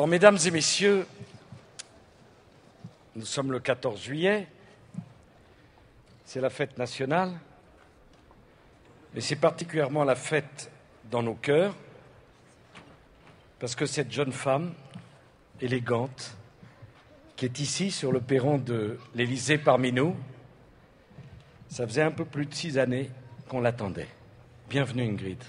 Bon, mesdames et messieurs, nous sommes le 14 juillet, c'est la fête nationale, mais c'est particulièrement la fête dans nos cœurs, parce que cette jeune femme élégante, qui est ici sur le perron de l'Élysée parmi nous, ça faisait un peu plus de 6 années qu'on l'attendait. Bienvenue Ingrid.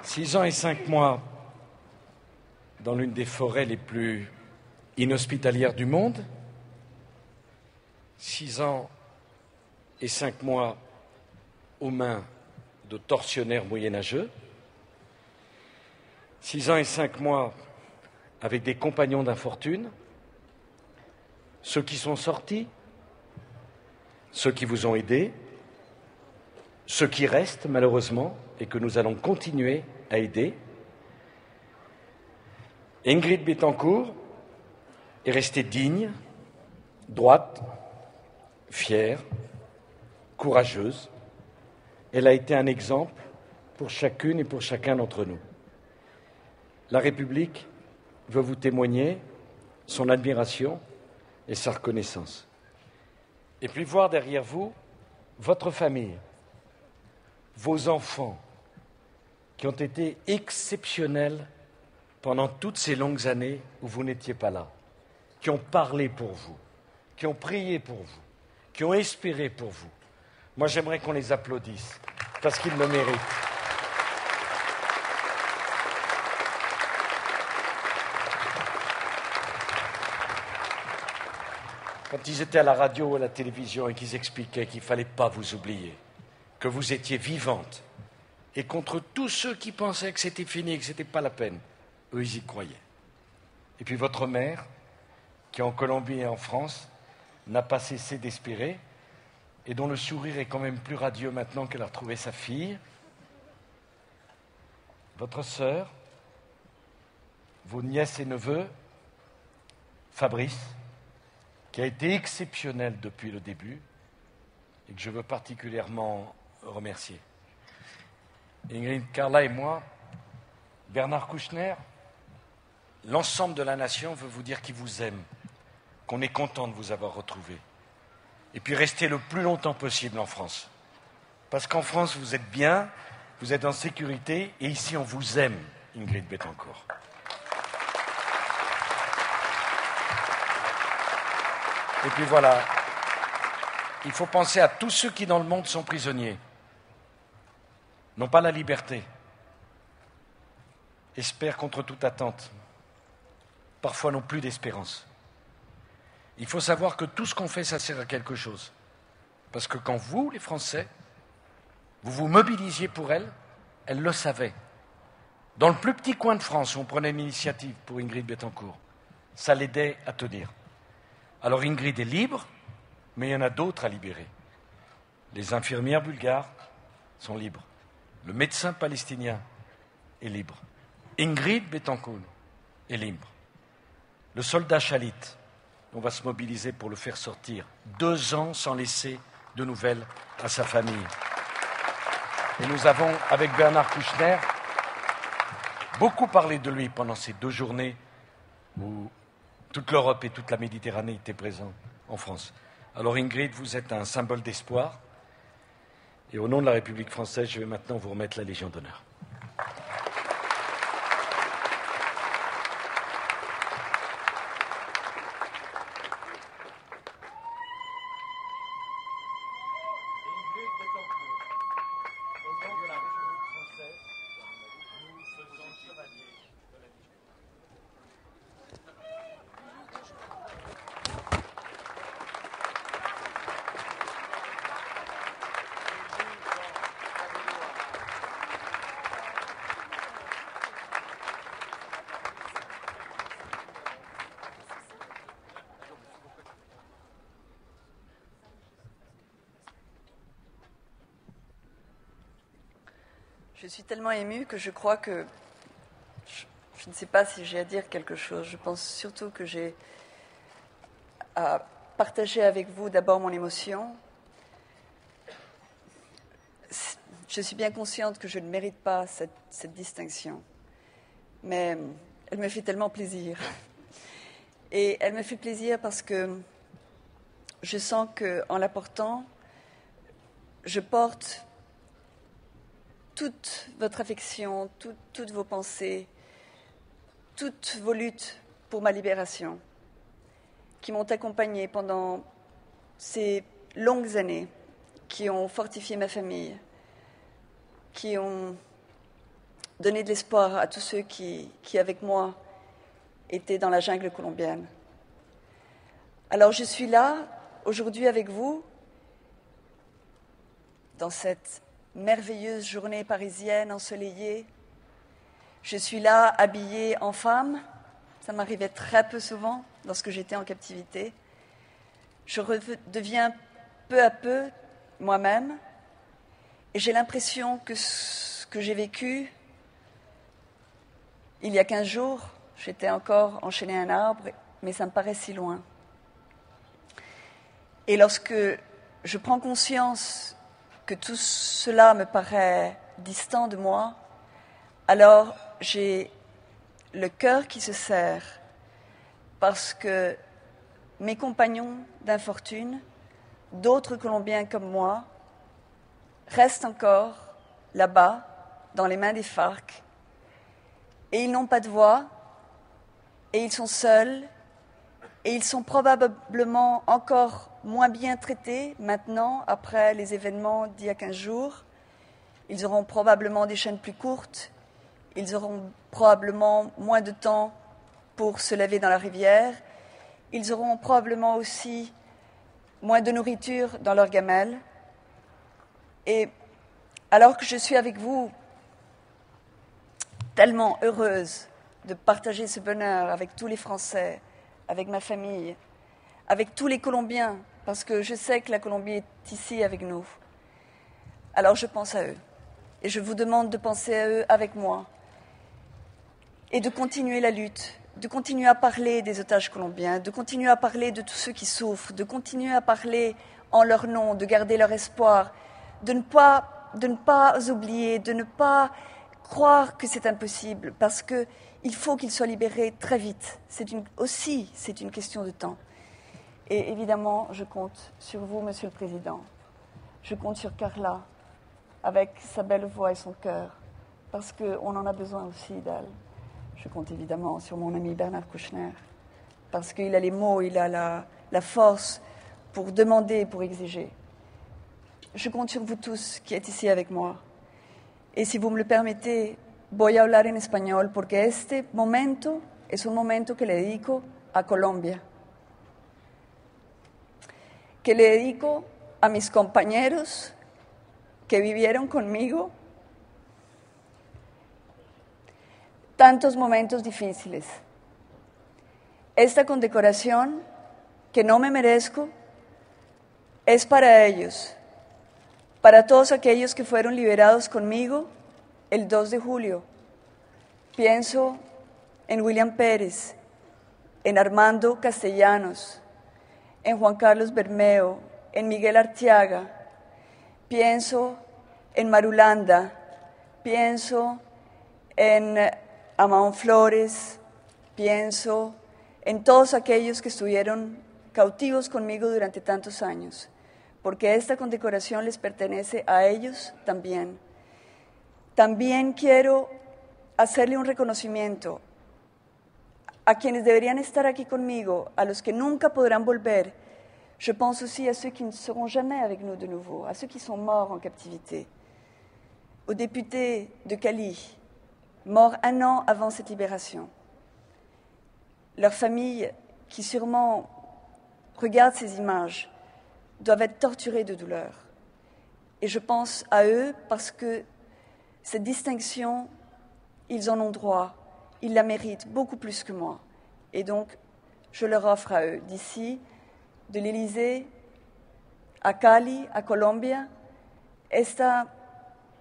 « 6 ans et 5 mois dans l'une des forêts les plus inhospitalières du monde, 6 ans et 5 mois aux mains de tortionnaires moyenâgeux, 6 ans et 5 mois avec des compagnons d'infortune, ceux qui sont sortis, ceux qui vous ont aidés, ceux qui restent malheureusement et que nous allons continuer à aider. Ingrid Betancourt est restée digne, droite, fière, courageuse. Elle a été un exemple pour chacune et pour chacun d'entre nous. La République veut vous témoigner son admiration et sa reconnaissance. Et puis voir derrière vous votre famille, vos enfants, qui ont été exceptionnels pendant toutes ces longues années où vous n'étiez pas là, qui ont parlé pour vous, qui ont prié pour vous, qui ont espéré pour vous. Moi, j'aimerais qu'on les applaudisse, parce qu'ils le méritent. Quand ils étaient à la radio ou à la télévision et qu'ils expliquaient qu'il ne fallait pas vous oublier, que vous étiez vivante, et contre tous ceux qui pensaient que c'était fini et que ce n'était pas la peine, eux, ils y croyaient. Et puis votre mère, qui en Colombie et en France, n'a pas cessé d'espérer, et dont le sourire est quand même plus radieux maintenant qu'elle a retrouvé sa fille. Votre sœur, vos nièces et neveux, Fabrice, qui a été exceptionnel depuis le début, et que je veux particulièrement remercier. Ingrid, Carla et moi, Bernard Kouchner, l'ensemble de la nation veut vous dire qu'il vous aime, qu'on est content de vous avoir retrouvé. Et puis restez le plus longtemps possible en France. Parce qu'en France, vous êtes bien, vous êtes en sécurité, et ici, on vous aime, Ingrid Betancourt. Et puis voilà, il faut penser à tous ceux qui dans le monde sont prisonniers, n'ont pas la liberté, espèrent contre toute attente, parfois n'ont plus d'espérance. Il faut savoir que tout ce qu'on fait, ça sert à quelque chose. Parce que quand vous, les Français, vous vous mobilisiez pour elle le savait. Dans le plus petit coin de France où on prenait une initiative pour Ingrid Betancourt, ça l'aidait à tenir. Alors Ingrid est libre, mais il y en a d'autres à libérer. Les infirmières bulgares sont libres. Le médecin palestinien est libre. Ingrid Betancourt est libre. Le soldat Chalit, on va se mobiliser pour le faire sortir. 2 ans sans laisser de nouvelles à sa famille. Et nous avons, avec Bernard Kouchner, beaucoup parlé de lui pendant ces 2 journées où toute l'Europe et toute la Méditerranée étaient présents en France. Alors Ingrid, vous êtes un symbole d'espoir. Et au nom de la République française, je vais maintenant vous remettre la Légion d'honneur. Je suis tellement émue que je crois que je ne sais pas si j'ai à dire quelque chose. Je pense surtout que j'ai à partager avec vous d'abord mon émotion je suis bien consciente que je ne mérite pas cette distinction, mais elle me fait tellement plaisir. Et elle me fait plaisir parce que je sens qu'en la portant, je porte toute votre affection, toutes vos pensées, toutes vos luttes pour ma libération, qui m'ont accompagnée pendant ces longues années, qui ont fortifié ma famille, qui ont donné de l'espoir à tous ceux qui avec moi, étaient dans la jungle colombienne. Alors je suis là, aujourd'hui avec vous, dans cette merveilleuse journée parisienne ensoleillée. Je suis là, habillée en femme. Ça m'arrivait très peu souvent lorsque j'étais en captivité. Je redeviens peu à peu moi-même. Et j'ai l'impression que ce que j'ai vécu il y a 15 jours, j'étais encore enchaînée à un arbre, mais ça me paraît si loin. Et lorsque je prends conscience que tout cela me paraît distant de moi, alors j'ai le cœur qui se serre parce que mes compagnons d'infortune, d'autres Colombiens comme moi, restent encore là-bas, dans les mains des FARC, et ils n'ont pas de voix, et ils sont seuls, et ils sont probablement encore moins bien traités maintenant, après les événements d'il y a 15 jours. Ils auront probablement des chaînes plus courtes, ils auront probablement moins de temps pour se laver dans la rivière, ils auront probablement aussi moins de nourriture dans leurs gamelles. Et alors que je suis avec vous, tellement heureuse de partager ce bonheur avec tous les Français, avec ma famille, avec tous les Colombiens, parce que je sais que la Colombie est ici avec nous. Alors je pense à eux, et je vous demande de penser à eux avec moi, et de continuer la lutte, de continuer à parler des otages colombiens, de continuer à parler de tous ceux qui souffrent, de continuer à parler en leur nom, de garder leur espoir, de ne pas oublier, de ne pas croire que c'est impossible, parce qu'il faut qu'ils soient libérés très vite. C'est une question de temps. Et évidemment, je compte sur vous, Monsieur le Président. Je compte sur Carla, avec sa belle voix et son cœur, parce qu'on en a besoin aussi d'elle. Je compte évidemment sur mon ami Bernard Kouchner, parce qu'il a les mots, il a la force pour demander, pour exiger. Je compte sur vous tous qui êtes ici avec moi. Y si vous me lo permitez, voy a hablar en español porque este momento es un momento que le dedico a Colombia, que le dedico a mis compañeros que vivieron conmigo tantos momentos difíciles. Esta condecoración, que no me merezco, es para ellos, para todos aquellos que fueron liberados conmigo el 2 de julio. Pienso en William Pérez, en Armando Castellanos, en Juan Carlos Bermeo, en Miguel Arteaga. Pienso en Marulanda, pienso en Amán Flores, pienso en todos aquellos que estuvieron cautivos conmigo durante tantos años, porque esta condecoración les pertenece a ellos también. También quiero hacerle un reconocimiento a quienes deberían estar aquí conmigo, a los que nunca podrán volver. Je pense aussi à ceux qui ne seront jamais avec nous de nouveau, à ceux qui sont morts en captivité, aux députés de Cali, morts 1 an avant cette libération, leurs familles qui sûrement regardent ces images doivent être torturés de douleur. Et je pense à eux parce que cette distinction, ils en ont droit, ils la méritent beaucoup plus que moi. Et donc, je leur offre à eux, d'ici, de l'Élysée, a Cali, a Colombia, esta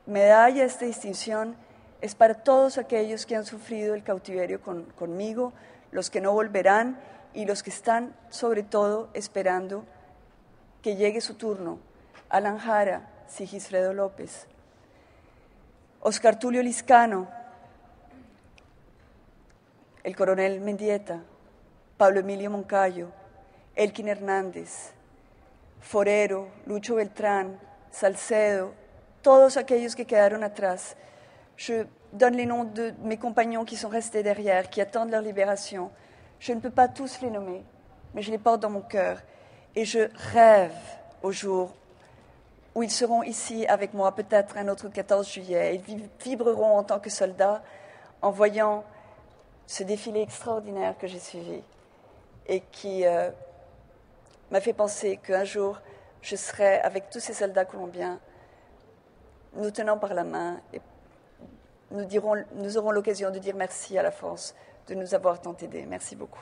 medalla, esta distinción es para todos aquellos que han sufrido el cautiverio conmigo, los que no volverán y los que están, sobre todo, esperando que llegue su turno. Alan Jara, Sigisfredo López, Oscar Tulio Liscano, el coronel Mendieta, Pablo Emilio Moncayo, Elkin Hernández, Forero, Lucho Beltrán, Salcedo, todos aquellos que quedaron atrás. Je donne les noms de mes compagnons qui sont restés derrière, qui attendent leur libération. Je ne peux pas tous les nommer, mais je les porte dans mon cœur. Et je rêve au jour où ils seront ici avec moi, peut-être un autre 14 juillet. Ils vibreront en tant que soldats en voyant ce défilé extraordinaire que j'ai suivi et qui m'a fait penser qu'un jour, je serai avec tous ces soldats colombiens, nous tenant par la main, et nous aurons l'occasion de dire merci à la France de nous avoir tant aidés. Merci beaucoup.